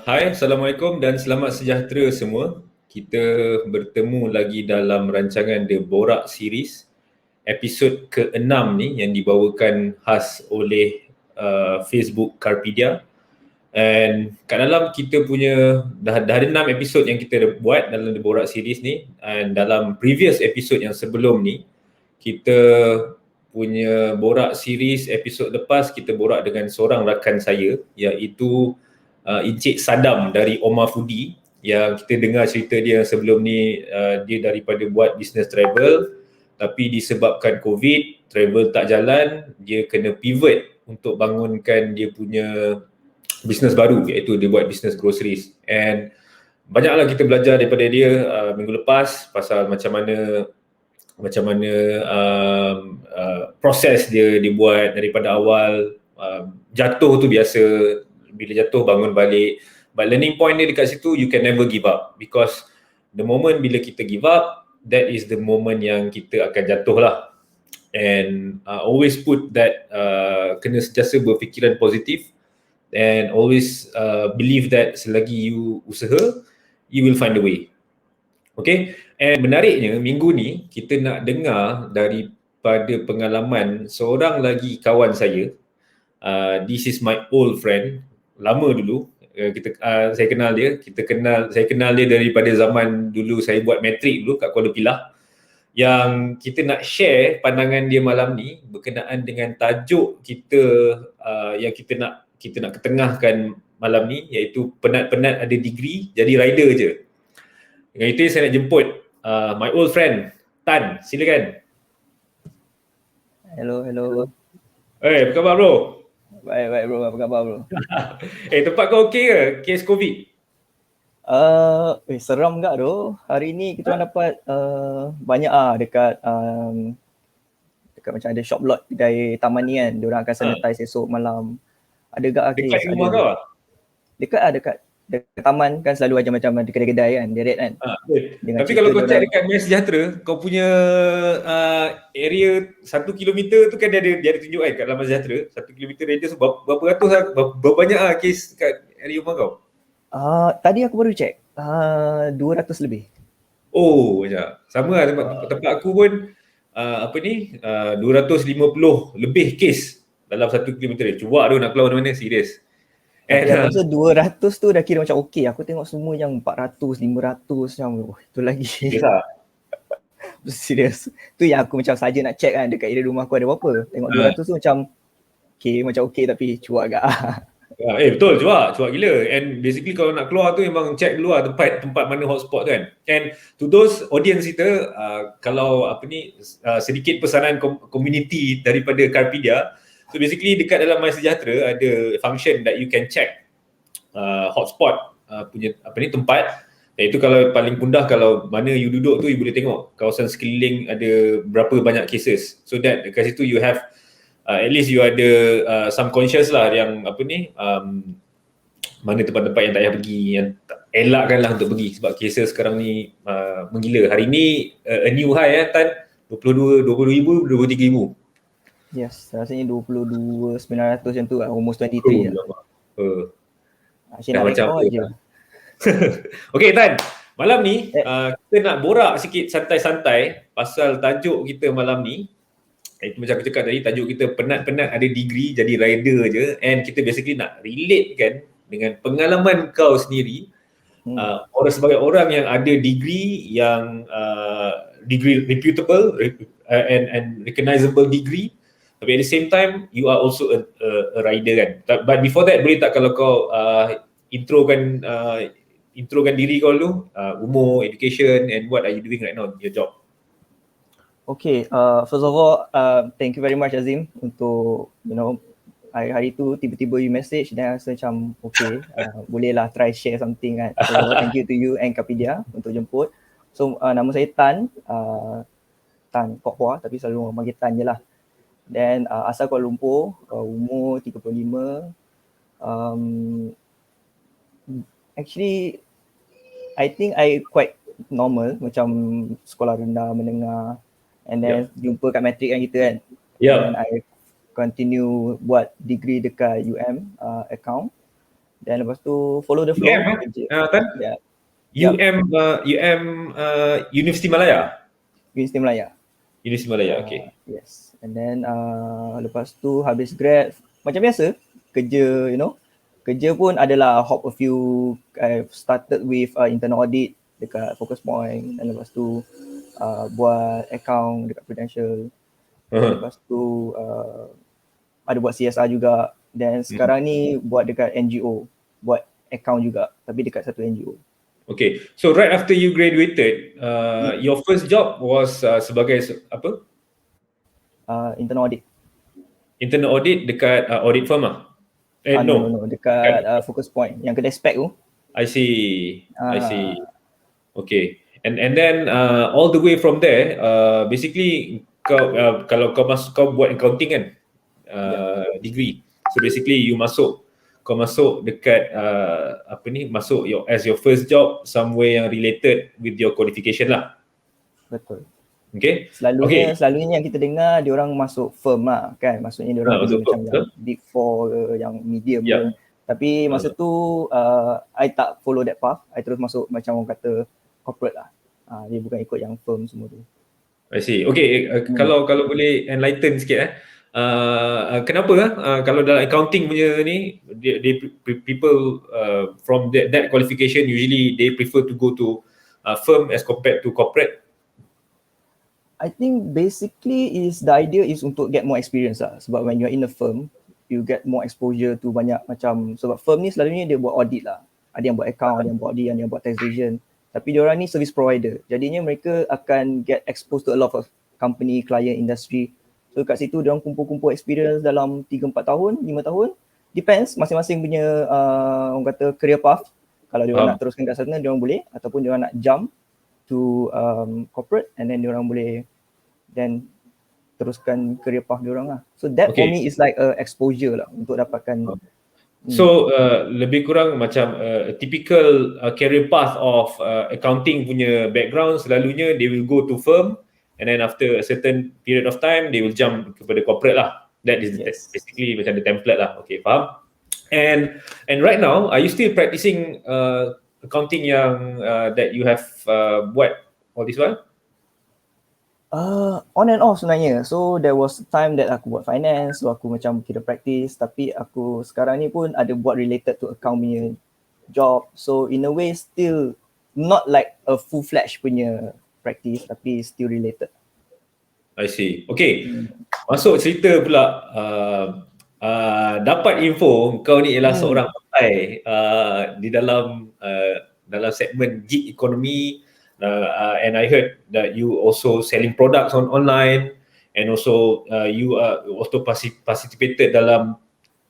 Hai, Assalamualaikum dan selamat sejahtera semua. Kita bertemu lagi dalam rancangan The Borak Series, episod ke-6 ni yang dibawakan khas oleh Facebook Carpedia. And kat dalam kita punya, dah ada 6 episod yang kita buat dalam The Borak Series ni. And dalam previous episod yang sebelum ni, kita punya Borak Series episod lepas, kita borak dengan seorang rakan saya, iaitu Encik Sadam dari Omar Foodie, yang kita dengar cerita dia sebelum ni. Dia daripada buat business travel, tapi disebabkan COVID, travel tak jalan, dia kena pivot untuk bangunkan dia punya business baru, iaitu dia buat business groceries. And banyaklah kita belajar daripada dia minggu lepas pasal macam mana proses dia dibuat daripada awal. Jatuh tu biasa, bila jatuh bangun balik, but learning point dia dekat situ, you can never give up, because the moment bila kita give up, that is the moment yang kita akan jatuh lah. And always put that, kena sentiasa berfikiran positif, and always believe that selagi you usaha, you will find a way. Okay, and menariknya minggu ni kita nak dengar daripada pengalaman seorang lagi kawan saya. This is my old friend, lama dulu. Saya kenal dia. Saya kenal dia daripada zaman dulu saya buat matrik dulu kat Kuala Pilah. Yang kita nak share pandangan dia malam ni berkenaan dengan tajuk kita yang kita nak ketengahkan malam ni, iaitu penat-penat ada degree jadi rider je. Dengan itu saya nak jemput my old friend Tan, silakan. Hello. Apa khabar bro? Baik bro, apa khabar bro? Tempat kau okey ke kes COVID? Seram enggak doh. Hari ni kita orang dapat banyak dekat macam ada shop lot kedai taman ni kan. Diorang akan sanitize esok malam. Ada gak Dekat kes, rumah ada. kau? Dekat taman kan selalu macam ada kedai-kedai kan, direct kan. Tapi kalau kau check dekat Maya Sejahtera, kau punya area 1 kilometer tu kan dia ada tunjuk kan kat Laman Sejahtera, 1 kilometer radius berapa banyak kes kat area rumah kau? Tadi aku baru check, 200 lebih. Oh, ya. Sama lah tempat aku pun 250 lebih kes dalam 1 kilometer. Cuba tu nak keluar mana-mana, serius. Tapi aku rasa 200 tu dah kira macam okey. Aku tengok semua yang 400, 500 macam itu lagi. Serius. Tu yang aku macam saja nak check kan dekat area rumah aku ada berapa. Tengok 200 tu macam okey tapi cuak agak. Betul, cuak gila. And basically kalau nak keluar tu memang check dulu lah tempat mana hotspot tu kan. And to those audience kita, kalau sedikit pesanan community daripada Karpedia. So basically dekat dalam Maya Sejahtera ada function that you can check hotspot punya tempat. Dan itu kalau paling mudah, kalau mana you duduk tu you boleh tengok kawasan sekeliling ada berapa banyak cases. So that dekat situ you have at least you ada some conscious lah yang mana tempat-tempat yang tak payah pergi, yang elakkanlah untuk pergi sebab cases sekarang ni menggila. Hari ni a new high Tan, 20,000, 23,000. Yes, rasanya 22,900 macam tu lah, almost 23 lah. Asyik nak rekod je. Okay Tan, malam ni kita nak borak sikit santai-santai pasal tajuk kita malam ni. Itu macam aku cakap tadi, tajuk kita penat-penat ada degree jadi rider je. And kita basically nak relate kan dengan pengalaman kau sendiri. Orang sebagai orang yang ada degree yang degree reputable and recognizable degree. Tapi at the same time, you are also a rider kan. But before that, boleh tak kalau kau introkan diri kau dulu, umur, education, and what are you doing right now in your job? Okay, first of all, thank you very much Azim untuk, hari tu tiba-tiba you message dan rasa macam okay, bolehlah try share something kan. So thank you to you and Karpedia untuk jemput. So nama saya Tan Kok Hua, tapi selalu orang panggil Tan je lah. Then asal Kuala Lumpur, umur 35. Actually, I think I quite normal, macam sekolah rendah, menengah, and then jumpa kat matrik kan kita kan. And I continue buat degree dekat UM account. Dan lepas tu follow the flow. Universiti Malaya? Universiti Malaya. Universiti Malaya, okay. Yes. And then lepas tu habis grad, macam biasa, kerja, kerja pun adalah hop a few. I started with internal audit dekat Focus Point, dan lepas tu buat account dekat Prudential. Lepas tu ada buat CSR juga, dan sekarang ni buat dekat NGO, buat account juga tapi dekat satu NGO. Okay, so right after you graduated, your first job was sebagai apa? Internal audit. Internal audit dekat audit firm ah? No, dekat Focus Point yang kedai spec tu. I see. Okay, and then all the way from there, basically kau kalau kau buat accounting kan, degree. So basically kau masuk dekat masuk as your first job somewhere yang related with your qualification lah. Betul. Okay. Selalunya yang kita dengar diorang masuk firm lah kan, maksudnya diorang macam yang big four ke, yang medium ke. Tapi masa tu I tak follow that path. I terus masuk macam orang kata corporate lah. Dia bukan ikut yang firm semua tu. I see. Okay, kalau boleh enlighten sikit kenapa kalau dalam accounting punya ni people from that qualification usually they prefer to go to firm as compared to corporate? I think basically the idea is untuk get more experience lah. Sebab when you're in a firm, you get more exposure to banyak macam, sebab firm ni selalunya dia buat audit lah. Ada yang buat account, ada yang buat audit, ada yang buat taxation. Tapi diorang ni service provider. Jadinya mereka akan get exposed to a lot of company, client, industry. So kat situ diorang kumpul-kumpul experience dalam 3-4 tahun, 5 tahun. Depends masing-masing punya orang kata career path. Kalau diorang nak teruskan kat sana, diorang boleh. Ataupun diorang nak jump to corporate and then diorang boleh then teruskan career path diorang lah. So that for me is like a exposure lah untuk dapatkan. So lebih kurang macam typical career path of accounting punya background, selalunya they will go to firm and then after a certain period of time they will jump kepada corporate lah. That is basically macam the template lah. Okay, faham? And right now, are you still practicing accounting yang that you have buat all this while? On and off sebenarnya. So there was a time that aku buat finance, so aku macam kira practice, tapi aku sekarang ni pun ada buat related to account punya job. So in a way still not like a full-fledged punya practice, tapi still related. I see. Okay, masuk cerita pula. Dapat info kau ni ialah seorang pandai di dalam segmen gig economy. And I heard that you also selling products online and also you also participated dalam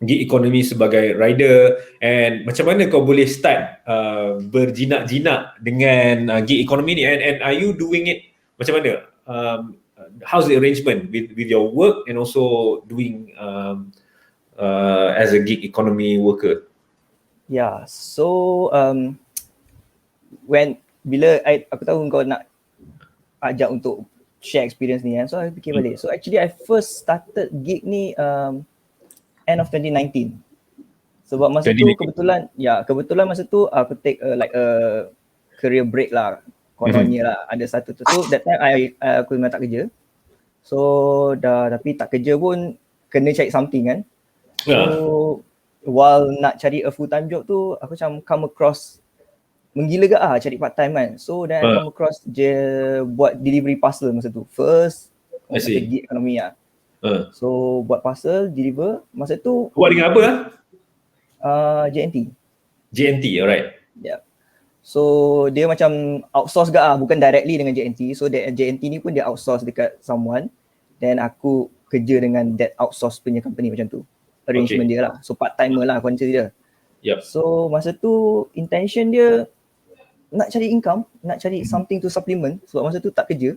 gig economy sebagai rider. And macam mana kau boleh start berjinak-jinak dengan gig economy ni, and are you doing it macam mana? How's the arrangement with your work and also doing as a gig economy worker? Yeah, so bila aku tahu kau nak ajak untuk share experience ni kan, so I fikir balik. So actually I first started gig ni end of 2019. Sebab masa tu kebetulan masa tu aku take like a career break lah, kononnya lah. Ada satu tu that time aku memang tak kerja. So tapi tak kerja pun kena cari something kan. So while nak cari a full time job tu, aku macam come across menggila ke cari part time kan. So then I come across je buat delivery parcel masa tu. First gig economy lah. So buat parcel, deliver. Masa tu buat dengan apa lah? JNT. JNT, alright. Yeah. So dia macam outsource ke bukan directly dengan JNT. So JNT ni pun dia outsource dekat someone. Then aku kerja dengan that outsource punya company macam tu. Arrangement dia lah. So part timer lah konser dia. Yep. So masa tu intention dia nak cari income, nak cari something to supplement sebab masa tu tak kerja.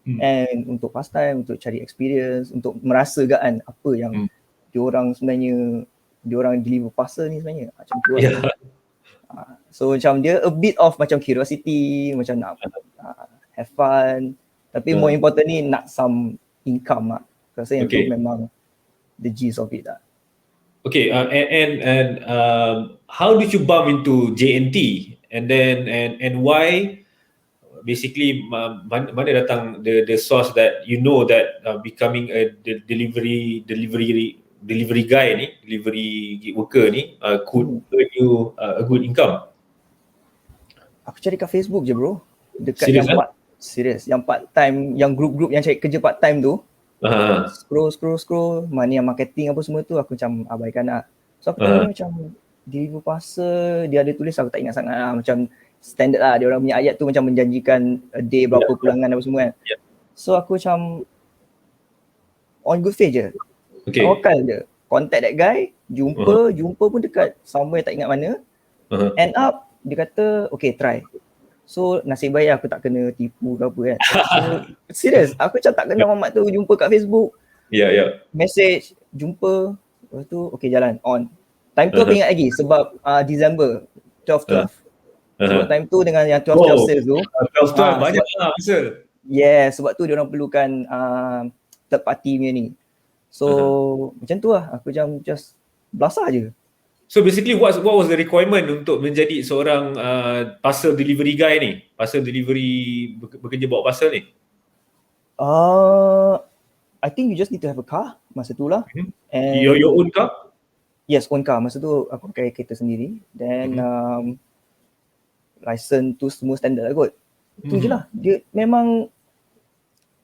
And untuk pastime, untuk cari experience, untuk merasakan apa yang diorang sebenarnya, diorang deliver parcel ni sebenarnya macam tu lah. So macam dia a bit of macam curiosity, macam nak have fun, tapi more important ni nak some income lah. Rasa yang tu memang the gist of it lah. Okay, and how did you bump into JNT? And then and why basically mana datang the source that you know that becoming a delivery guy ni, delivery worker ni could earn you a good income? Aku cari kat Facebook je bro. Dekat serius yang part time, yang group yang cari kerja part time tu. Scroll mana yang marketing apa semua tu aku macam abaikan lah. So aku tengok macam deliver parcel, dia ada tulis, aku tak ingat sangat lah, macam standard lah, dia orang punya ayat tu macam menjanjikan a day berapa pulangan apa semua kan. So aku macam on good faith je, tawakal je, contact that guy, jumpa pun dekat somewhere tak ingat mana. End up dia kata okay try. So nasib baik aku tak kena tipu ke apa kan. So serius, aku macam tak kenal Muhammad tu, jumpa kat Facebook, message, jumpa, lepas tu okay jalan on. Time tu aku ingat lagi sebab December 12. Sebab time tu dengan yang 12 sales tu 12 banyak lah pasal. Yeah, sebab tu diorang perlukan third party punya ni. So macam tu lah, aku macam just belasah je. So basically what was the requirement untuk menjadi seorang parcel delivery guy ni? Parcel delivery, bekerja bawa parcel ni? I think you just need to have a car masa tu lah. And your own car? Yes, own car. Masa tu aku pakai kereta sendiri. Then license tu semua standard lah kot. Itu je lah. Dia memang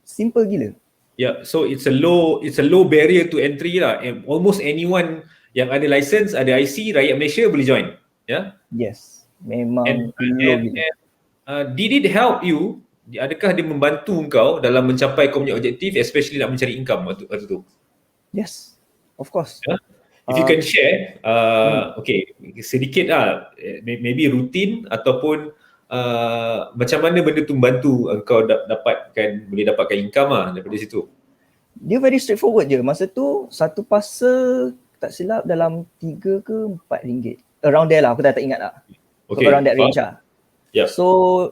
simple gila. Yeah, so it's a low barrier to entry lah. And almost anyone yang ada license, ada IC, rakyat Malaysia boleh join. Yeah. Yes, And memang low and, gila. and did it help you? Adakah dia membantu kau dalam mencapai kau punya objektif, especially nak mencari income waktu tu? Yes, of course. Yeah? If you can share, okay, sedikit lah, maybe rutin ataupun macam mana benda tu membantu engkau boleh dapatkan income lah daripada situ. Dia very straightforward je. Masa tu satu parcel tak silap dalam 3 ke 4 ringgit. Around there lah, aku tak ingat lah. So Okay, around that range lah. Yep. So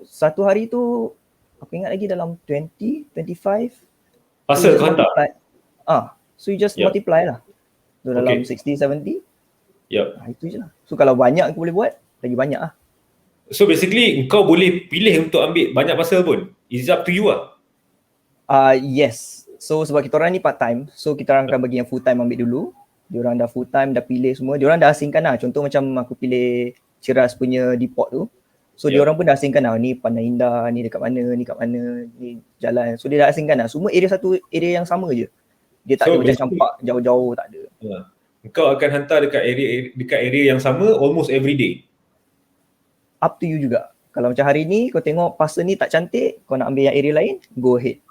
satu hari tu aku ingat lagi dalam 20, 25. Parcel kau hantar? So you just multiply lah. So dalam 60, 70. Itu je lah. So kalau banyak aku boleh buat, lagi banyak lah. So basically kau boleh pilih untuk ambil banyak parcel pun. It's up to you lah. Yes. So sebab kita orang ni part time, so kita orang akan bagi yang full time ambil dulu. Diorang dah full time, dah pilih semua. Diorang dah asingkan lah. Contoh macam aku pilih Ceras punya depot tu. So diorang pun dah asingkan lah. Ni Pandai Indah, ni dekat mana, ni kat mana, ni jalan. So dia dah asingkan lah. Semua area yang sama je. Dia tak ada macam campak jauh-jauh, tak ada. Kau akan hantar dekat area yang sama almost every day? Up to you juga. Kalau macam hari ni kau tengok parcel ni tak cantik, kau nak ambil yang area lain, go ahead.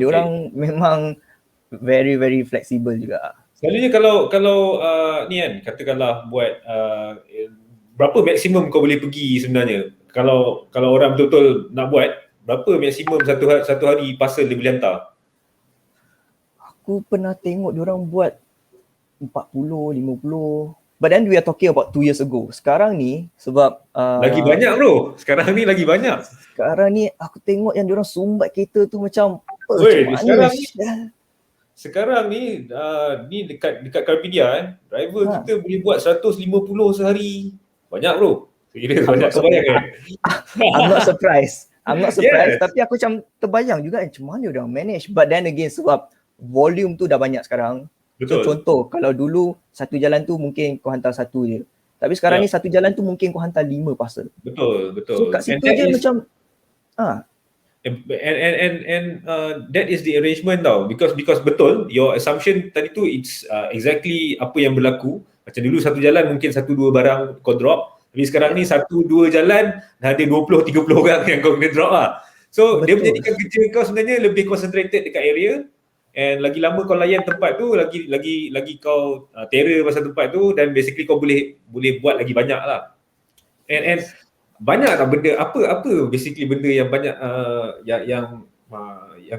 Diorang memang very very flexible juga. Selalunya kalau ni kan, katakanlah buat berapa maksimum kau boleh pergi sebenarnya? Kalau orang betul-betul nak buat, berapa maksimum satu hari parcel dia boleh hantar? Aku pernah tengok diorang buat 40, 50. But then we are talking about 2 years ago. Sekarang ni sebab lagi banyak bro. Sekarang ni lagi banyak. Sekarang ni aku tengok yang diorang sumbat kereta tu macam sekarang ni dekat Carpedia driver kita boleh buat 150 sehari. Banyak bro. Serius banyak kebayang kan? I'm not surprised. Yes. Tapi aku macam terbayang juga macam mana dia manage. But then again sebab volume tu dah banyak sekarang. Betul. So, contoh kalau dulu satu jalan tu mungkin kau hantar satu je. Tapi sekarang ni satu jalan tu mungkin kau hantar 5 parcel. Betul. So kat situ je macam And that is the arrangement tau, because betul your assumption tadi tu it's exactly apa yang berlaku. Macam dulu satu jalan mungkin 1-2 barang kau drop, tapi sekarang ni 1-2 jalan dah ada 20-30 orang yang kau kena drop lah. So dia menjadikan kerja kau sebenarnya lebih concentrated dekat area, and lagi lama kau layan tempat tu lagi kau terror pasal tempat tu, dan basically kau boleh buat lagi banyak lah. And banyak tak benda, apa basically benda yang banyak yang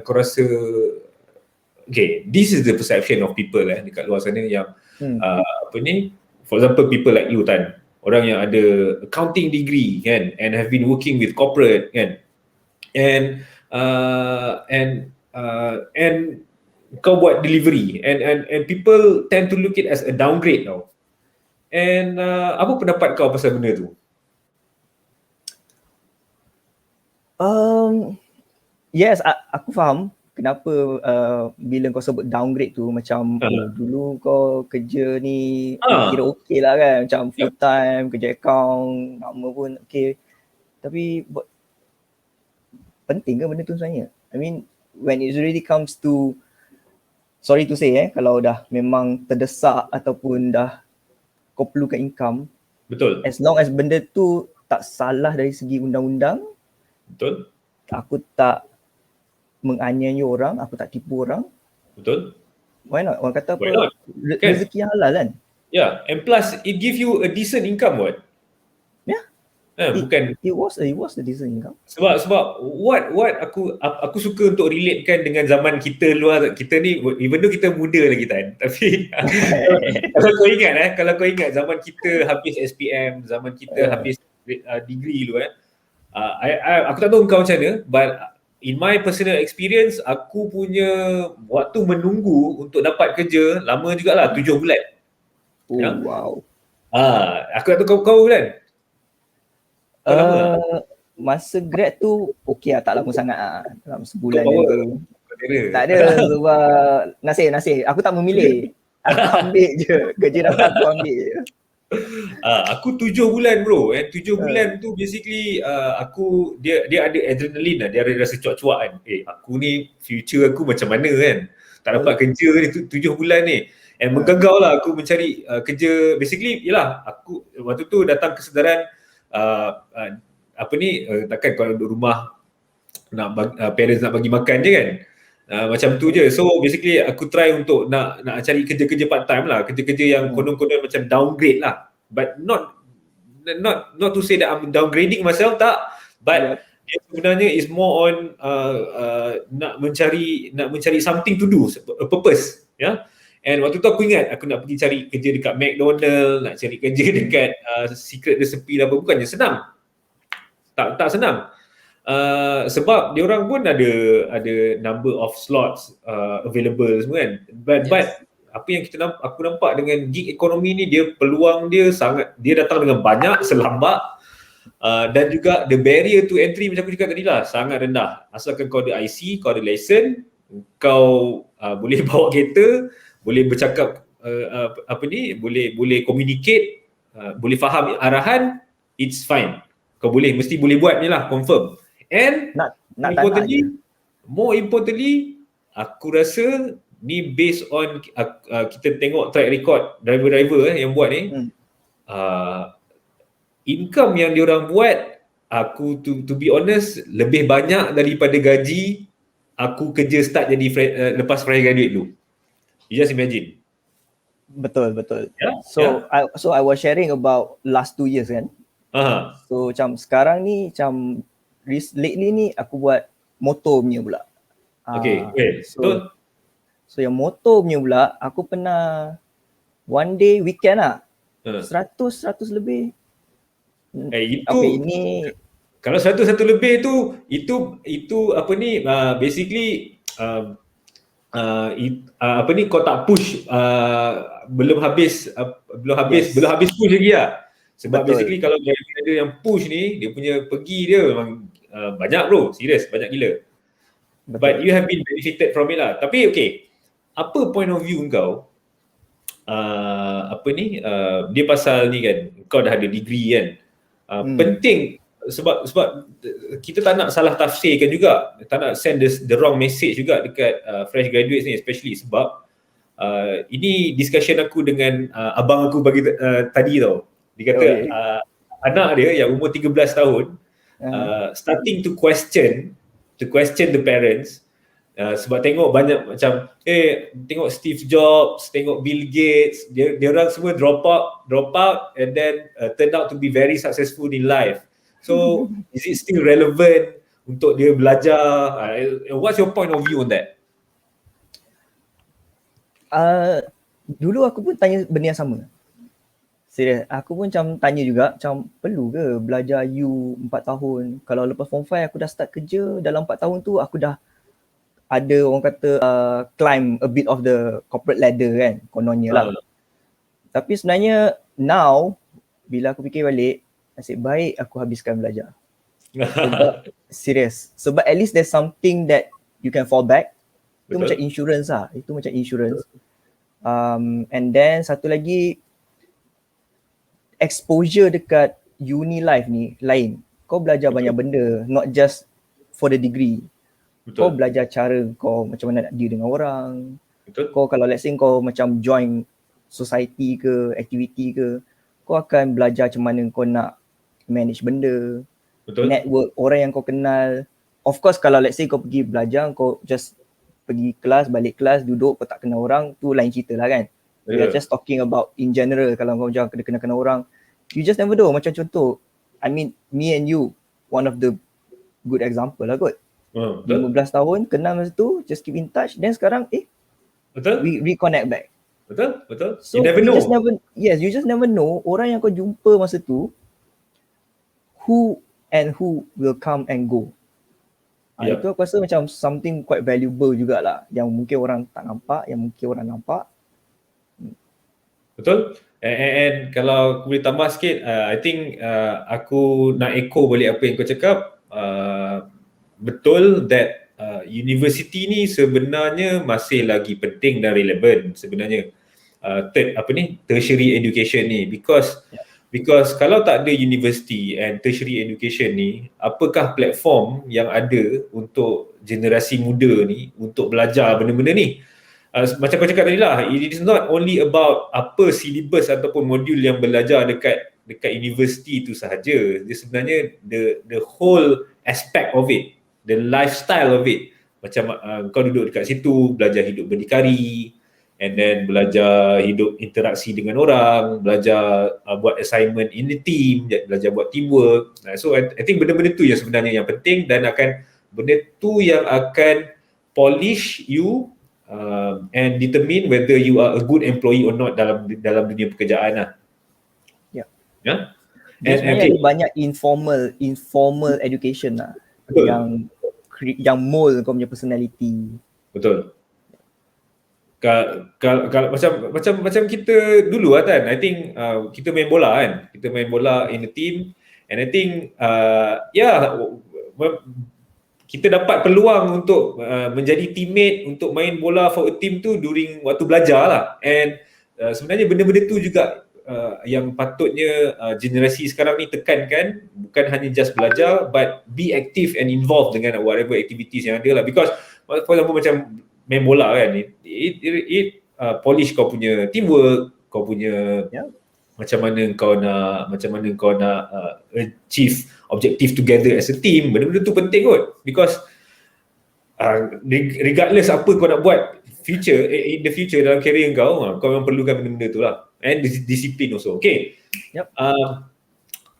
kau rasa, okay, this is the perception of people dekat luar sana yang for example people like you Tan, orang yang ada accounting degree kan, and have been working with corporate kan, and kau buat delivery, and people tend to look it as a downgrade tau. And apa pendapat kau pasal benda tu? Yes, aku faham kenapa bila kau sebut downgrade tu macam dulu kau kerja ni kira okey lah kan, macam full time, kerja account, nama pun okey. Tapi penting ke benda tu sebenarnya? I mean when it really comes to, sorry to say kalau dah memang terdesak ataupun dah kau perlukan income, betul, as long as benda tu tak salah dari segi undang-undang, betul, aku tak menganiaya orang, aku tak tipu orang. Betul. Why not? Orang kata apa? Rezeki yang halal kan? Yeah, and plus it give you a decent income what? Yeah. Bukan. It was a decent income. Sebab what aku suka untuk relatekan dengan zaman kita luar, kita ni even though kita muda lagi Tan, tapi kalau kau ingat zaman kita habis SPM, zaman kita habis degree dulu aku tak tahu kau macam mana, but in my personal experience, aku punya waktu menunggu untuk dapat kerja lama jugalah, 7 bulan. Wow. Aku tak tahu kau bulan. Masa grad tu okey lah, tak lama sangat dalam sebulan tu. Tak ada, sebab nasib aku tak memilih. Aku ambil je, kerja dapat aku ambil je. Aku 7 bulan bro. 7 bulan Uh, tu basically aku dia ada adrenaline lah. Dia ada rasa cuak-cuak kan. Aku ni future aku macam mana kan. Tak dapat kerja ni 7 bulan ni. And menggagau lah aku mencari kerja. Basically yalah aku waktu tu datang kesedaran apa ni takkan kalau duduk rumah nak parents nak bagi makan je kan. Macam tu je. So basically aku try untuk nak cari kerja-kerja part time lah, kerja-kerja yang konon-konon macam downgrade lah. But not to say that I'm downgrading myself, tak, but dia sebenarnya is more on nak mencari something to do, a purpose, ya. Yeah? And waktu tu aku ingat aku nak pergi cari kerja dekat McDonald, nak cari kerja dekat Secret Recipe lah, bukannya senang. Tak senang. Sebab dia orang pun ada number of slots available semua kan. But apa yang aku nampak dengan gig ekonomi ni, dia peluang dia sangat, dia datang dengan banyak selambak dan juga the barrier to entry macam aku cakap tadi lah sangat rendah. Asalkan kau ada IC, kau ada lesen, kau boleh bawa kereta, boleh bercakap boleh communicate, boleh faham arahan, it's fine. Kau mesti boleh buat ni lah, confirm. And more importantly, aku rasa ni based on kita tengok track record driver-driver yang buat ni, income yang diorang buat, aku to be honest, lebih banyak daripada gaji aku kerja start jadi lepas fresh graduate dulu. You just imagine. Betul. Yeah? So I was sharing about last 2 years kan. So macam sekarang ni macam lately ni aku buat motor punya pula. Okay. So yang motor punya pula aku pernah one day weekend lah 100 lebih. Itu ini kalau 100 lebih tu itu apa ni basically apa ni kau tak push belum habis push lagi lah. Sebab basically kalau ada yang push ni, dia punya pergi dia memang banyak bro, serius, banyak gila. But you have been benefited from it lah. Tapi okay, apa point of view kau dia pasal ni kan, kau dah ada degree kan, penting sebab kita tak nak salah tafsirkan juga, tak nak send the wrong message juga dekat fresh graduates ni, especially sebab ini discussion aku dengan abang aku bagi tadi tau. Dia kata anak dia yang umur 13 tahun starting to question the parents sebab tengok banyak macam tengok Steve Jobs, tengok Bill Gates, dia orang semua drop out and then turned out to be very successful in life. So is it still relevant untuk dia belajar? What's your point of view on that? Dulu aku pun tanya benda yang sama. Serius, aku pun macam tanya juga, macam perlu ke belajar U 4 tahun? Kalau lepas form 5 aku dah start kerja, dalam 4 tahun tu aku dah ada orang kata climb a bit of the corporate ladder kan, kononnya lah. Tapi sebenarnya now, bila aku fikir balik, nasib baik aku habiskan belajar. Sebab serius, sebab at least there's something that you can fall back. Itu macam insurance lah, itu macam insurance. And then satu lagi, exposure dekat uni life ni lain. Kau belajar banyak benda, not just for the degree. Kau belajar cara kau macam mana nak deal dengan orang. Kau kalau let's say kau macam join society ke, activity ke, kau akan belajar macam mana kau nak manage benda. Network, orang yang kau kenal. Of course kalau let's say kau pergi belajar, kau just pergi kelas, balik kelas, duduk, kau tak kenal orang, tu lain cerita lah kan. We are just talking about in general. Kalau kau jangan kena orang, you just never know. Macam contoh, I mean me and you, one of the good example lah kot. 15 tahun kenal masa tu, just keep in touch. Then sekarang we reconnect back. Betul. So you never know. You just never know orang yang kau jumpa masa tu, who will come and go. Itu aku rasa macam something quite valuable jugalah, yang mungkin orang tak nampak, yang mungkin orang nampak. Betul. And kalau aku boleh tambah sikit, I think aku nak echo balik apa yang kau cakap. Betul that university ni sebenarnya masih lagi penting dan relevan sebenarnya. tertiary education ni, because kalau tak ada university and tertiary education ni, apakah platform yang ada untuk generasi muda ni untuk belajar benda-benda ni? Macam kau cakap tadi lah, it is not only about apa syllabus ataupun modul yang belajar dekat universiti tu sahaja. Dia sebenarnya the whole aspect of it, the lifestyle of it. Macam kau duduk dekat situ, belajar hidup berdikari, and then belajar hidup interaksi dengan orang, belajar buat assignment in the team, belajar buat teamwork. So I think benda-benda tu yang sebenarnya yang penting, dan benda tu yang akan polish you and determine whether you are a good employee or not dalam dunia pekerjaan lah. Yeah. Sebenarnya ada banyak informal education lah. Betul. Yang mold kau punya personality. Betul. Kalau macam kita dulu lah kan, I think kita main bola kan. Kita main bola in a team, and I think kita dapat peluang untuk menjadi teammate, untuk main bola for a team tu during waktu belajar lah. And sebenarnya benda-benda tu juga yang patutnya generasi sekarang ni tekankan, bukan hanya just belajar, but be active and involved dengan whatever activities yang ada lah. Because for example macam main bola kan, it polish kau punya teamwork, kau punya macam mana kau nak achieve objective together as a team. Benda-benda tu penting kot, because regardless apa kau nak buat in the future dalam career kau memang perlukan benda-benda tu lah, and disiplin also. Okay.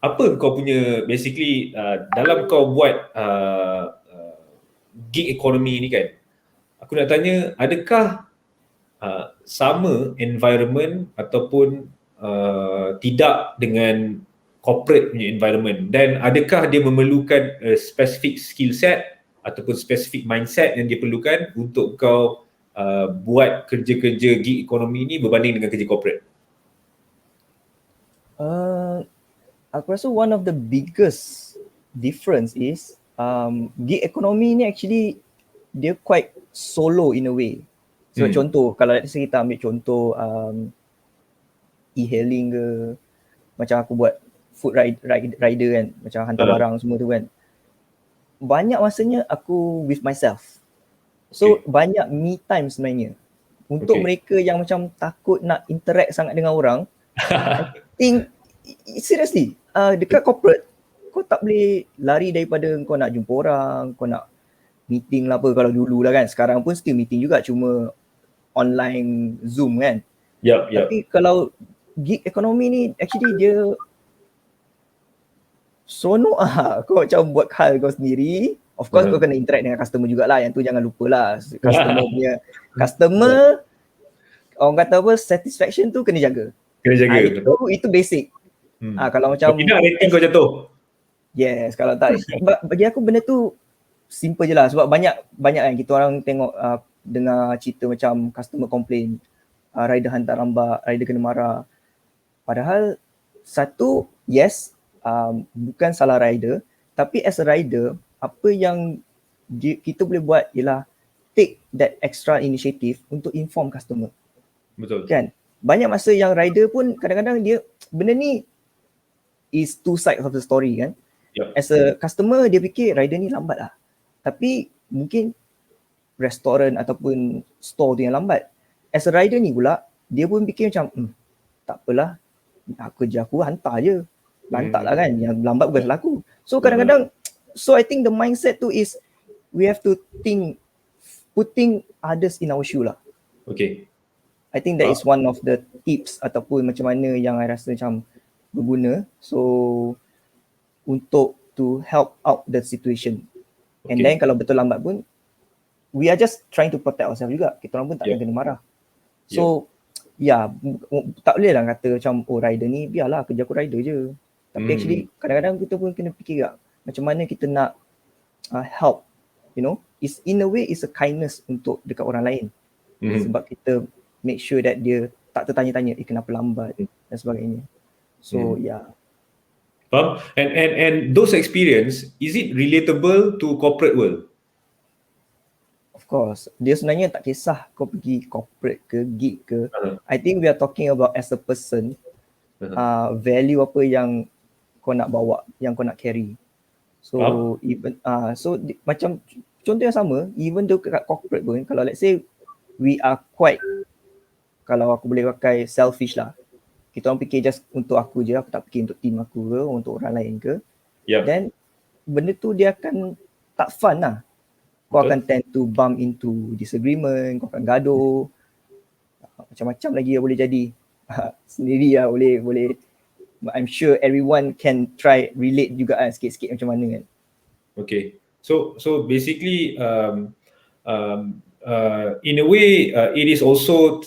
Apa kau punya basically dalam kau buat gig economy ni kan, aku nak tanya, adakah sama environment ataupun tidak dengan corporate punya environment, dan adakah dia memerlukan specific skill set ataupun specific mindset yang dia perlukan untuk kau buat kerja-kerja gig economy ni berbanding dengan kerja corporate? Aku rasa one of the biggest difference is gig economy ni actually dia quite solo in a way. So contoh, kalau kita ambil contoh e-hailing ke, macam aku buat food rider kan, macam hantar barang semua tu kan, banyak masanya aku with myself. So banyak me time sebenarnya. Untuk mereka yang macam takut nak interact sangat dengan orang, I think seriously, dekat corporate kau tak boleh lari daripada kau nak jumpa orang, kau nak meeting lah apa. Kalau dulu lah kan, sekarang pun still meeting juga, cuma online Zoom kan. Tapi kalau gig economy ni actually dia seronok lah. Kau macam buat hal kau sendiri. Of course kau kena interact dengan customer jugalah. Yang tu jangan lupa lah. Customer orang kata apa, satisfaction tu kena jaga. Itu basic. Kalau macam tidak rating kau jatuh. Yes, kalau tak. Bagi aku benda tu simple je lah. Sebab banyak kan kita orang tengok dengar cerita macam customer complain, rider hantar lambat, rider kena marah. Padahal satu, yes, bukan salah rider, tapi as a rider, apa yang kita boleh buat ialah take that extra initiative untuk inform customer. Betul. Kan? Banyak masa yang rider pun kadang-kadang dia, benda ni is two sides of the story kan. As a customer, dia fikir rider ni lambat lah. Tapi mungkin restoran ataupun store tu yang lambat. As a rider ni pula, dia pun fikir macam, tak apalah, kerja aku hantar je. Lantak lah kan, yang lambat bukan salah aku. So kadang-kadang, so I think the mindset tu is, we have to think, putting others in our shoe lah. Okay. I think that is one of the tips ataupun macam mana yang I rasa macam berguna. So, untuk to help out the situation. And then kalau betul lambat pun, we are just trying to protect ourselves juga. Kita orang pun tak kena marah. So, tak boleh lah kata macam, oh rider ni biarlah kerja aku rider je. Tapi actually kadang-kadang kita pun kena fikir tak, macam mana kita nak help, you know. Is in a way is a kindness untuk dekat orang lain. Sebab kita make sure that dia tak tertanya-tanya, kenapa lambat dan sebagainya. So Faham? And those experience, is it relatable to corporate world? Of course. Dia sebenarnya tak kisah kau pergi corporate ke, gig ke. Uh-huh. I think we are talking about as a person, value apa yang kau nak bawa, yang kau nak carry. So even macam contoh yang sama, even though kat corporate pun, kalau let's say we are quite, kalau aku boleh pakai selfish lah, kita orang fikir just untuk aku je, aku tak fikir untuk team aku ke, untuk orang lain ke. Then benda tu dia akan tak fun lah. Kau akan tend to bump into disagreement, kau akan gaduh, macam-macam lagi yang boleh jadi. Sendiri lah boleh. I'm sure everyone can try relate juga kan, sikit-sikit macam mana kan. Okay, so basically in a way it is also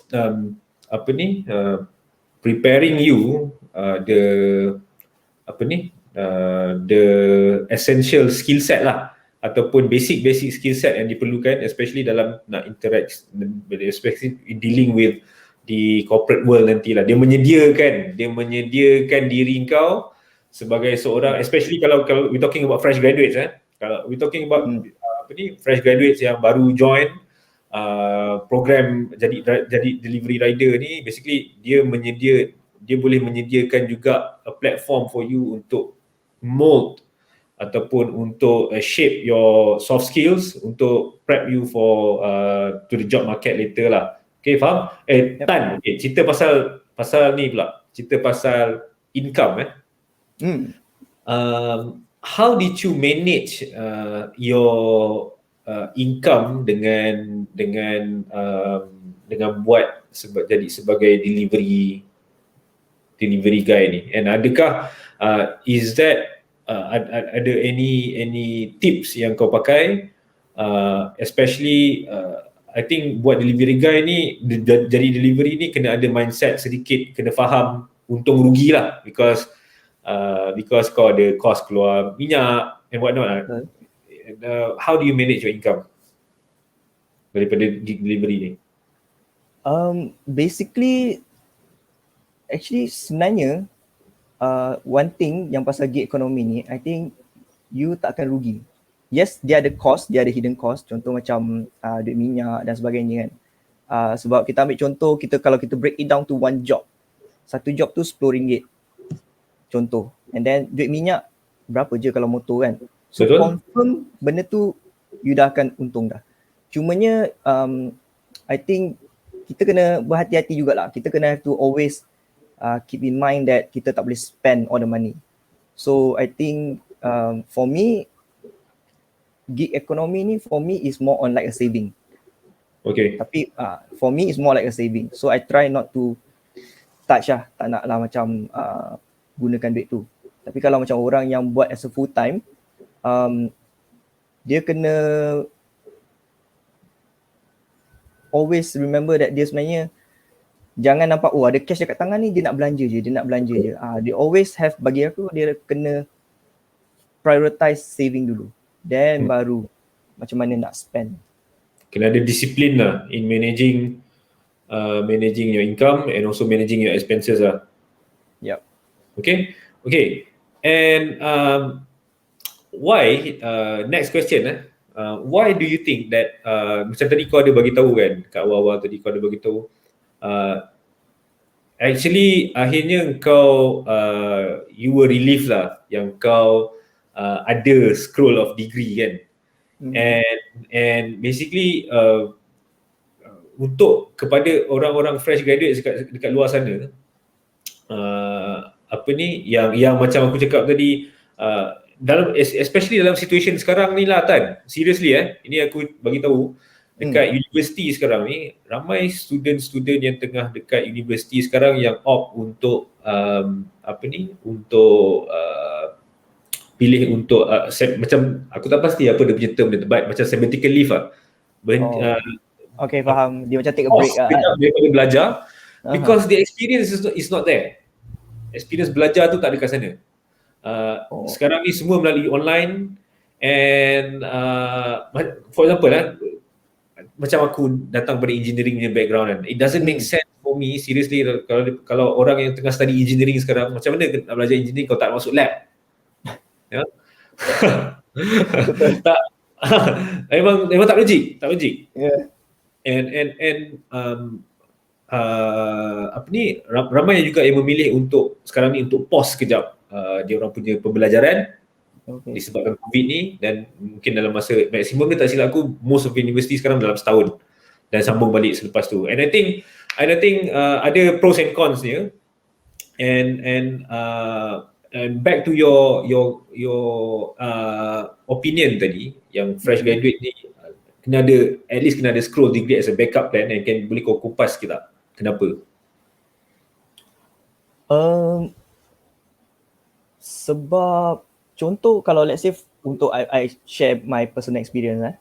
preparing you the essential skill set lah, ataupun basic skill set yang diperlukan, especially dalam nak interact, especially in dealing with the corporate world nantilah. Dia menyediakan diri kau sebagai seorang, especially kalau we talking about fresh graduates, kalau we talking about fresh graduates yang baru join program jadi delivery rider ni, basically dia boleh menyediakan juga a platform for you untuk mold ataupun untuk shape your soft skills untuk prep you for to the job market later lah. Okay, faham? Tan, okay, cerita pasal ni pula, cerita pasal income how did you manage your income dengan buat jadi sebagai delivery guy ni, and adakah is that ada any tips yang kau pakai, especially I think buat delivery guy ni, jadi delivery ni kena ada mindset sedikit, kena faham untung rugi lah, because kau ada cost keluar minyak and whatnot. How do you manage your income daripada delivery ni? Basically, actually sebenarnya one thing yang pasal gig economy ni, I think you tak akan rugi. Yes, dia ada cost, dia ada hidden cost, contoh macam duit minyak dan sebagainya kan. Sebab kita ambil contoh, kalau kita break it down to one job, satu job tu RM10 contoh, and then duit minyak berapa je kalau motor kan. So betul, confirm benda tu you dah akan untung dah. Cumanya I think kita kena berhati-hati jugalah. Kita kena have to always keep in mind that kita tak boleh spend all the money. So I think for me, gig economy ni for me is more on like a saving. Okay. Tapi for me is more like a saving. So I try not to touch lah, tak nak lah macam gunakan duit tu. Tapi kalau macam orang yang buat as a full time, dia kena always remember that dia sebenarnya jangan nampak ada cash dekat tangan ni, dia nak belanja je. Dia always have, bagi aku dia kena prioritize saving dulu, then baru macam mana nak spend. Kena ada disiplin lah in managing your income and also managing your expenses lah. Yep. Okay. And why, next question why do you think that macam tadi kau ada bagi tahu kan, kat awal-awal tadi kau ada bagi tahu actually akhirnya kau you were relieved lah yang kau ada scroll of degree kan. And basically untuk kepada orang-orang fresh graduate dekat luar sana, yang macam aku cakap tadi, especially dalam situation sekarang ni lah Tan, seriously ini aku bagi tahu dekat universiti sekarang ni, ramai student yang tengah dekat universiti sekarang yang opt untuk pilih untuk macam aku tak pasti apa dia punya term dia, macam sabbatical leave okay, faham. Dia macam take a break daripada belajar, because the experience is not there. Experience belajar tu tak ada kat sana. Sekarang ni semua melalui online, and for example macam aku datang dari engineering punya background kan, it doesn't make sense for me seriously kalau orang yang tengah study engineering sekarang, macam mana nak belajar engineering kau tak masuk lab. Ya. memang tak logik. Yeah. And apa ni, ramai juga yang memilih untuk sekarang ni untuk pause sekejap dia orang punya pembelajaran disebabkan COVID ni, dan mungkin dalam masa maksimum ni tak silap aku most of university sekarang dalam setahun dan sambung balik selepas tu. And I think ada pros and cons dia. And back to your opinion tadi yang fresh graduate ni kena ada, at least kena ada scroll degree as a backup plan, and boleh kau kupas sikit tak kenapa? Sebab contoh kalau let's say untuk I share my personal experience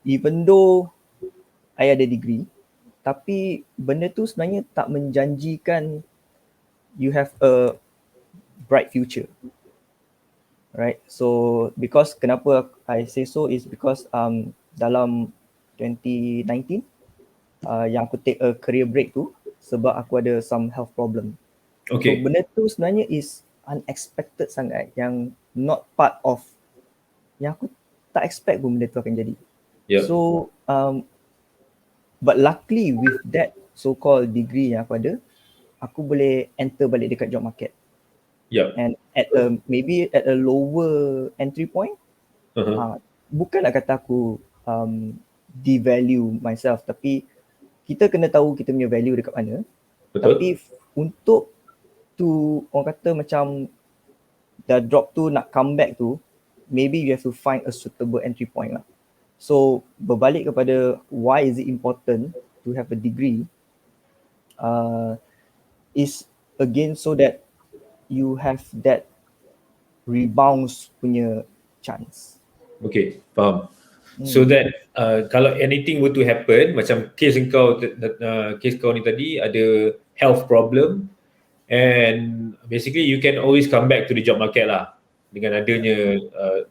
even though I ada degree, tapi benda tu sebenarnya tak menjanjikan you have a bright future, right? So because kenapa I say so is because dalam 2019 yang aku take a career break tu sebab aku ada some health problem. Okay. So benda tu sebenarnya is unexpected sangat, yang not part of, yang aku tak expect pun benda tu akan jadi. Yeah. So but luckily with that so-called degree yang aku ada, aku boleh enter balik dekat job market. Yeah. And at maybe at a lower entry point. Bukan nak kata aku devalue myself, tapi kita kena tahu kita punya value dekat mana. Betul. Tapi untuk tu orang kata macam dah drop tu nak come back tu, maybe you have to find a suitable entry point lah. So berbalik kepada why is it important to have a degree, is again so that you have that rebounds punya chance. Okay, faham. So that kalau anything were to happen, macam case kau ni tadi ada health problem, and basically you can always come back to the job market lah dengan adanya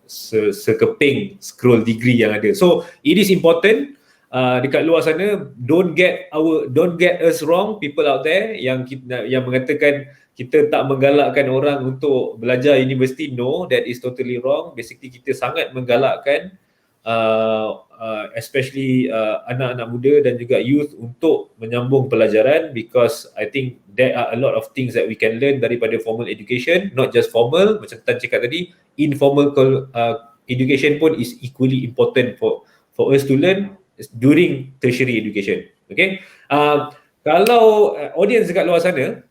sekeping scroll degree yang ada. So it is important dekat luar sana, don't get us wrong, people out there yang mengatakan kita tak menggalakkan orang untuk belajar universiti. No, that is totally wrong. Basically kita sangat menggalakkan especially anak-anak muda dan juga youth untuk menyambung pelajaran, because I think there are a lot of things that we can learn daripada formal education, not just formal, macam Tan cakap tadi, informal education pun is equally important for us to learn during tertiary education. Okay, kalau audience dekat luar sana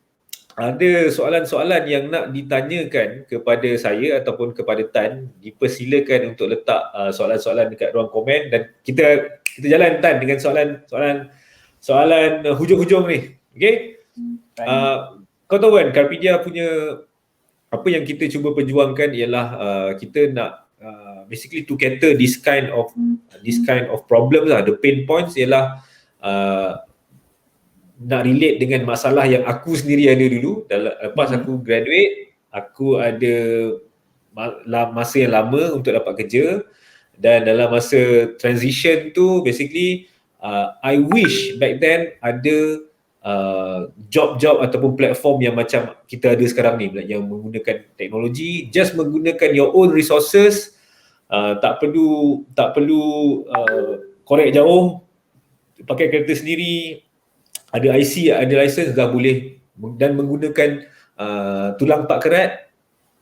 ada soalan-soalan yang nak ditanyakan kepada saya ataupun kepada Tan, dipersilakan untuk letak soalan-soalan dekat ruang komen, dan kita jalan Tan dengan soalan hujung-hujung ni. Okay? Kau tahu kan Karpedia punya apa yang kita cuba perjuangkan ialah kita nak basically to cater this kind of problems lah. The pain points ialah nak relate dengan masalah yang aku sendiri ada dulu. Lepas aku graduate, aku ada masa yang lama untuk dapat kerja, dan dalam masa transition tu basically I wish back then ada job-job ataupun platform yang macam kita ada sekarang ni, yang menggunakan teknologi, just menggunakan your own resources, tak perlu korek jauh, pakai kereta sendiri, ada IC, ada license, dah boleh, dan menggunakan tulang tak kerat,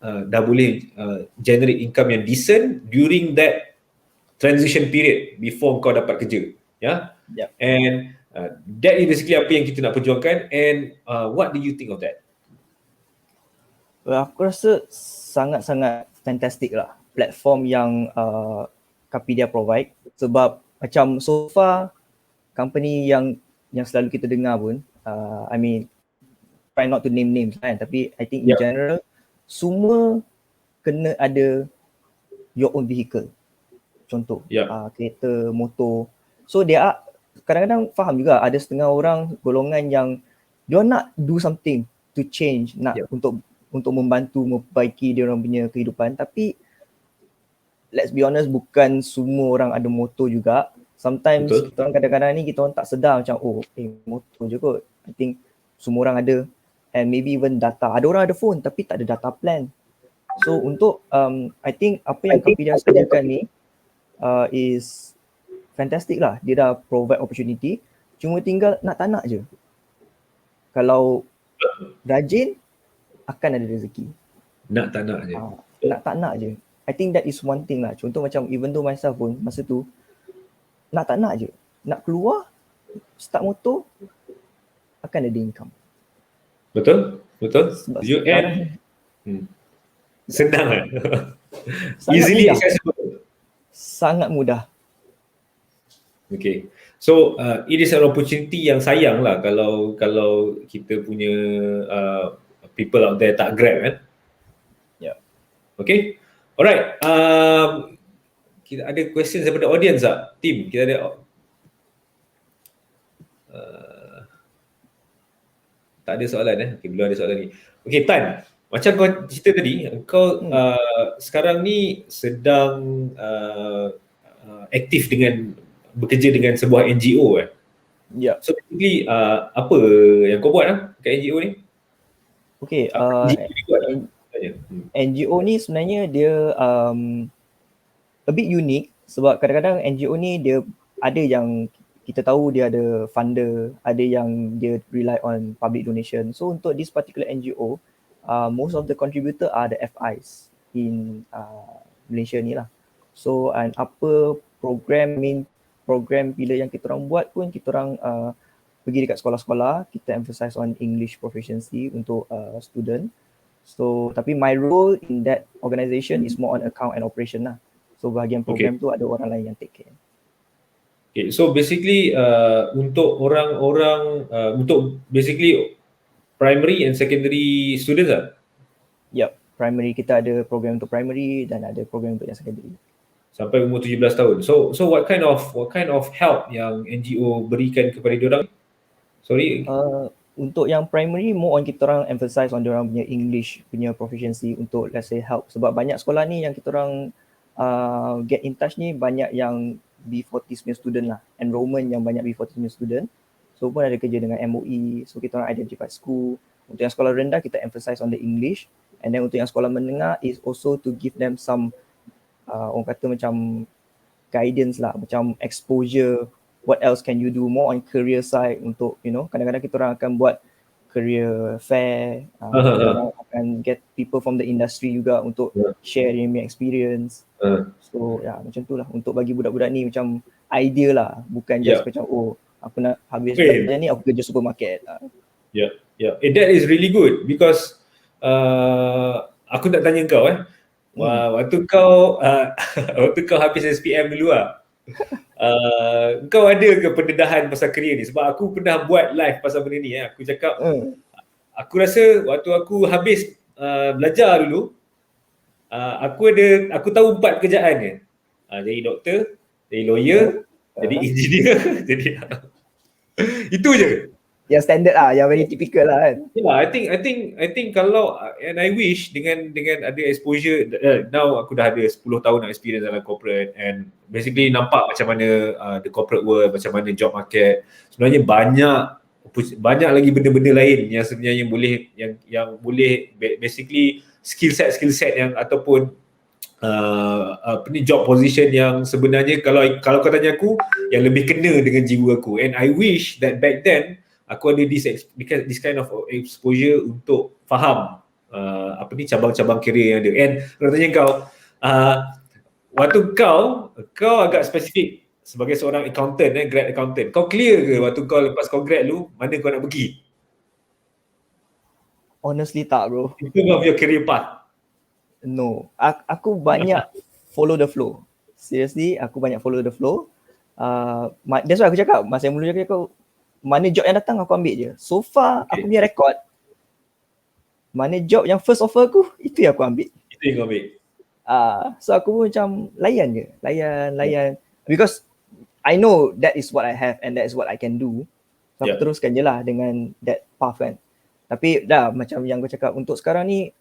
dah boleh generate income yang decent during that transition period before kau dapat kerja. Yep. And that is basically apa yang kita nak perjuangkan. And what do you think of that? Well, aku rasa sangat-sangat fantastic lah platform yang Karpedia provide, sebab macam so far company yang selalu kita dengar pun, I mean try not to name names kan, tapi I think in general semua kena ada your own vehicle. Contoh kereta, motor. So dia kadang-kadang faham juga ada setengah orang golongan yang dia nak do something to change, nak untuk membantu memperbaiki dia orang punya kehidupan, tapi let's be honest, bukan semua orang ada motor juga. Sometimes kita orang kadang-kadang ni kita orang tak sedar macam motor je kot. I think semua orang ada, and maybe even data. Ada orang ada phone tapi tak ada data plan. So untuk I think apa yang Karpedia sediakan ni is fantastic lah. Dia dah provide opportunity. Cuma tinggal nak tak nak je. Kalau rajin, akan ada rezeki. Nak tak nak je. Nak tak nak je. I think that is one thing lah. Contoh macam even though myself pun masa tu, nak tak nak je. Nak keluar, start motor, akan ada income. Betul? Sebab You sekarang senang kan? sangat Easily mudah. accessible. Sangat mudah. Okay. So it is an opportunity yang sayang lah kalau kita punya people out there tak grab kan. Yeah. Okay. Alright. Kita ada questions daripada audience tak? Team, kita ada tak ada soalan Okay, belum ada soalan ni. Okay, Tan. Macam kau cerita tadi, kau sekarang ni sedang aktif dengan bekerja dengan sebuah NGO Ya. So basically apa yang kau buat kat NGO ni? Okay, NGO ni buat NGO ni sebenarnya dia a bit unique sebab kadang-kadang NGO ni dia ada yang kita tahu dia ada funder, ada yang dia rely on public donation. So untuk this particular NGO, most of the contributor are the FIs in Malaysia ni lah. So and apa program bila yang kita orang buat pun kita orang pergi dekat sekolah-sekolah, kita emphasize on English proficiency untuk student. So tapi my role in that organisation is more on account and operation lah. So bahagian program tu ada orang lain yang take care. Okay, so basically untuk orang-orang untuk basically primary and secondary students lah? Yep, primary kita ada program untuk primary dan ada program untuk yang secondary. Sampai umur 17 tahun. So what kind of help yang NGO berikan kepada diorang? Sorry. Untuk yang primary more on kita orang emphasize on diorang punya English punya proficiency untuk let's say help sebab banyak sekolah ni yang kita orang get in touch ni banyak yang B40 punya student lah, enrollment yang banyak B40 punya student. So pun ada kerja dengan MOE, so kita orang identify school. Untuk yang sekolah rendah kita emphasize on the English, and then untuk yang sekolah menengah is also to give them some orang kata macam guidance lah, macam exposure, what else can you do more on career side untuk kadang-kadang kita orang akan buat career fair, orang akan get people from the industry juga untuk share their experience. So macam tu lah untuk bagi budak-budak ni macam idea lah, bukan just macam aku nak habis belajar ni aku kerja supermarket. That is really good because aku nak tanya kau waktu kau habis SPM dulu kau ada ke pendedahan pasal career ni? Sebab aku pernah buat live pasal benda ni aku cakap aku rasa waktu aku habis belajar dulu aku tahu 4 pekerjaan ni. Jadi doktor, jadi lawyer, jadi engineer, jadi itu je. Yang standard lah, yang very typical lah kan. I think kalau and I wish dengan ada exposure now aku dah ada 10 tahun experience dalam corporate and basically nampak macam mana the corporate world, macam mana job market. Sebenarnya banyak lagi benda-benda lain yang sebenarnya boleh yang boleh basically skill set yang ataupun job position yang sebenarnya kalau kau tanya aku yang lebih kena dengan jiwa aku, and I wish that back then aku ada this kind of exposure untuk faham cabang-cabang career yang ada. And kalau tanya kau waktu kau agak spesifik sebagai seorang accountant, grad accountant, kau clear ke waktu kau lepas kau grad lu mana kau nak pergi? Honestly tak bro. In terms of your career path? No, aku banyak follow the flow. Seriously, aku banyak follow the flow. That's why aku cakap, masa yang mula cakap mana job yang datang aku ambil je. So far aku punya record, mana job yang first offer aku, itu yang aku ambil. Itu yang kau ambil. So aku pun macam layan je. Layan. Because I know that is what I have and that is what I can do. So aku teruskan je lah dengan that path kan. Tapi dah macam yang aku cakap, untuk sekarang ni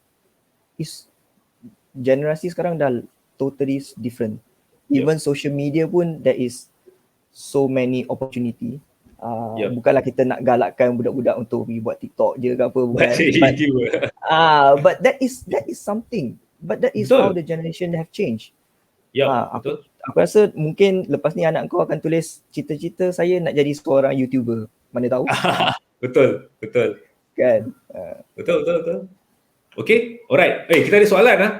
generasi sekarang dah totally different. Even social media pun there is so many opportunity. Bukanlah kita nak galakkan budak-budak untuk pergi buat TikTok je ke apa, bukan. But that is something. But that is how the generation have changed. Betul. aku rasa mungkin lepas ni anak kau akan tulis cita-cita saya nak jadi seorang YouTuber. Mana tahu Betul. kan. Betul. Okay, alright. Kita ada soalan lah.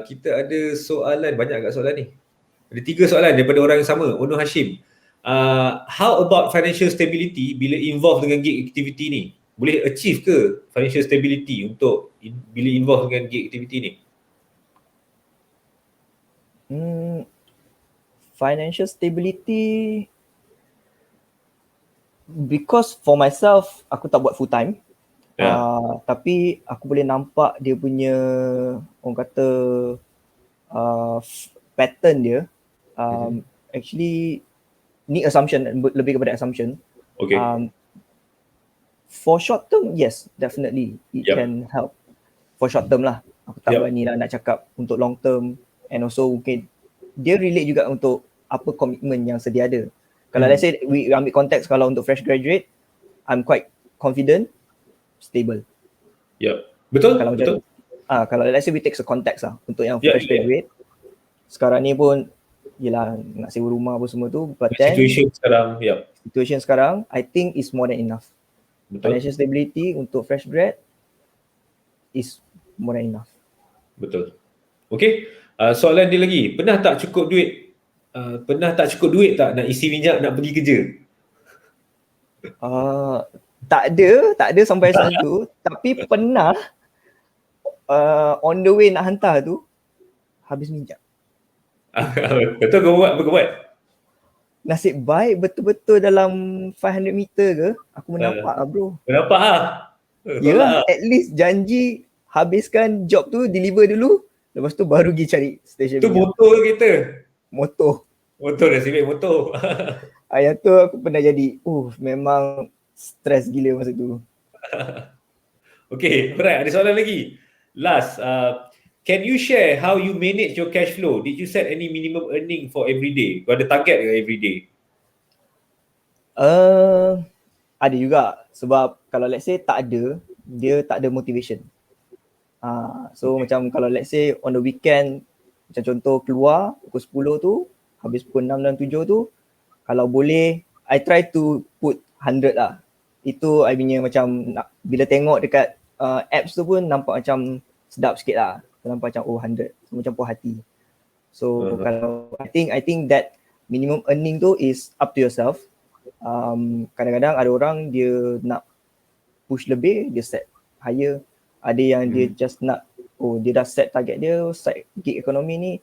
Kita ada soalan, banyak agak soalan ni. Ada 3 soalan daripada orang yang sama, Ono Hashim. How about financial stability bila involve dengan gig activity ni? Boleh achieve ke financial stability untuk bila involve dengan gig activity ni? Financial stability, because for myself aku tak buat full time. Tapi aku boleh nampak dia punya orang kata pattern dia actually ni assumption, lebih kepada assumption. Okay. For short term, yes, definitely it can help. For short term lah. Aku tak berani lah nak cakap untuk long term, and also mungkin dia relate juga untuk apa komitmen yang sedia ada. Kalau let's say we ambil konteks, kalau untuk fresh graduate, I'm quite confident, stable. Betul. Kalau betul. Kalau let's say we take a context lah untuk yang fresh graduate, sekarang ni pun yelah nak sewa rumah apa semua tu, but then situation sekarang I think is more than enough. Betul. Financial stability untuk fresh grad is more than enough. Betul. Okay, soalan dia lagi, pernah tak cukup duit tak nak isi minyak nak pergi kerja? Tak ada sampai saat tu, tapi pernah on the way nak hantar tu habis minyak. Betul kau buat? Nasib baik betul-betul dalam 500 meter ke aku menampak bro. Menampak Ya, at least janji habiskan job tu, deliver dulu, lepas tu baru pergi cari stesen tu minyak. motor kita? Motor nasib baik motor. Yang tu aku pernah jadi memang stres gila masa tu. Okay, alright, ada soalan lagi. Last, can you share how you manage your cash flow? Did you set any minimum earning for every day? Kau ada target ke every day? Ada juga, sebab kalau let's say tak ada, dia tak ada motivation. So macam kalau let's say on the weekend, macam contoh keluar pukul 10 tu, habis pukul 6 dan 7 tu, kalau boleh I try to put 100 lah. Itu I punya macam bila tengok dekat apps tu pun nampak macam sedap sikit lah. Nampak macam 100, so, macam puas hati. So kalau I think that minimum earning tu is up to yourself. Kadang-kadang ada orang dia nak push lebih, dia set higher. Ada yang dia just nak, dia dah set target dia, set gig ekonomi ni,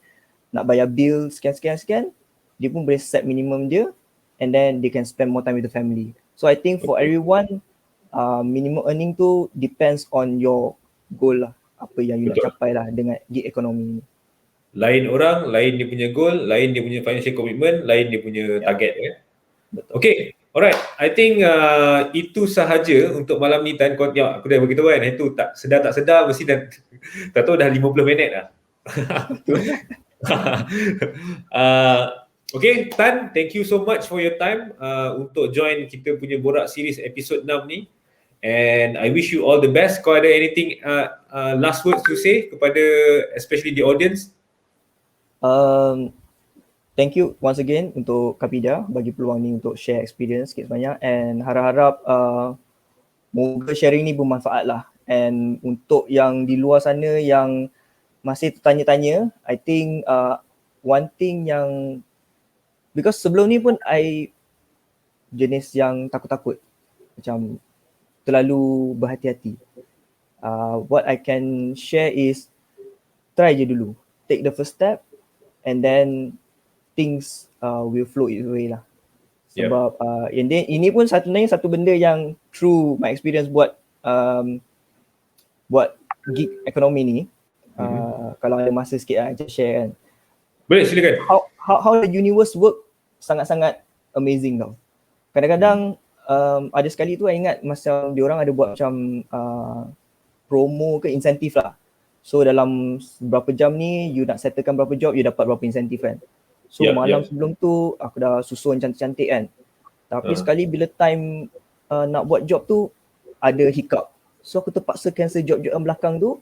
nak bayar bill sekian, dia pun boleh set minimum dia, and then they can spend more time with the family. So I think for everyone, minimum earning tu depends on your goal lah, apa yang you nak capai lah dengan gig ekonomi ni. Lain orang, lain dia punya goal, lain dia punya financial commitment, lain dia punya target. Betul. Okay, alright. I think itu sahaja untuk malam ni Tan. Aku dah beritahu kan, itu tak sedar mesti dah tak tahu dah 50 minit dah. Okay, Tan, thank you so much for your time untuk join kita punya Borak Series episode 6 ni. And I wish you all the best. Kau ada anything last words to say kepada especially the audience? Thank you once again untuk Kapidah bagi peluang ni untuk share experience sikit sebanyak, and harap-harap moga sharing ni bermanfaat lah. And untuk yang di luar sana yang masih tertanya-tanya, I think one thing yang, because sebelum ni pun I jenis yang takut-takut, macam terlalu berhati-hati. What I can share is try je dulu, take the first step, and then things will flow its way lah. Sebab ini pun sebenarnya satu benda yang through my experience buat gig ekonomi ni, kalau ada masa sikit lah, just share kan. Boleh, silakan. How the universe work sangat-sangat amazing tau. Kadang-kadang ada sekali tu I ingat masa diorang ada buat macam promo ke insentif lah. So dalam berapa jam ni you nak settlekan berapa job, you dapat berapa insentif kan. So malam sebelum tu aku dah susun cantik-cantik kan. Tapi sekali bila time nak buat job tu ada hiccup. So aku terpaksa cancel job-job yang belakang tu,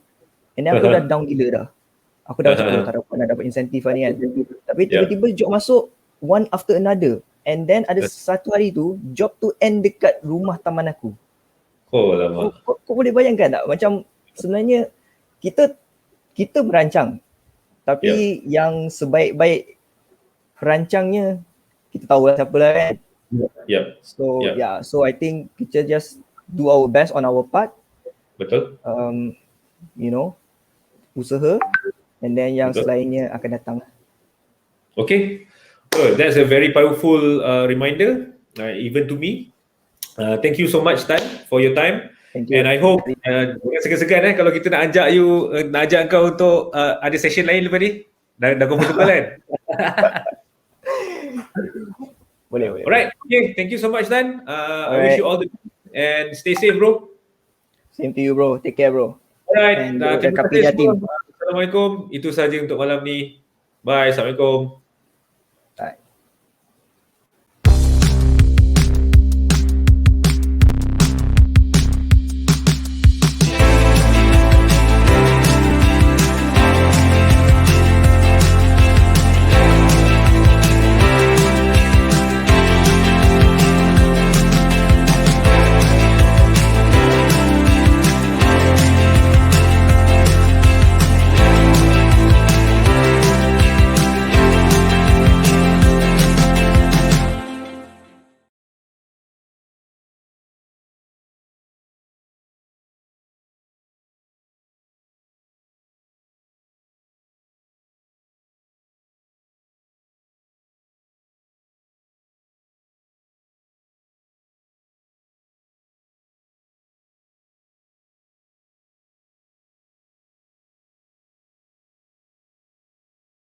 and then aku dah down gila dah. Aku dah macam tak dapat nak dapat insentif lah ni kan. Tapi Yeah. tiba-tiba job masuk one after another. And then ada satu hari tu job tu end dekat rumah taman aku. Oh lama. Kau boleh bayangkan tak macam sebenarnya kita merancang tapi yang sebaik-baik perancangnya kita tahu lah siapa lah kan. Yeah. So so I think kita just do our best on our part. Betul. You know, usaha, and then yang Betul. selainnya akan datang. Okay. Well, that's a very powerful reminder, even to me. Thank you so much Tan for your time. Thank you. And I hope jangan segan-segan kalau kita nak ajak kau untuk ada session lain lepas ni. Dah comfortable kan? Boleh. Alright, okay. Thank you so much Tan. I wish you all the best and stay safe bro. Same to you bro. Take care bro. Alright, And terima Kapinya kasih semua. Assalamualaikum. Itu sahaja untuk malam ni. Bye. Assalamualaikum.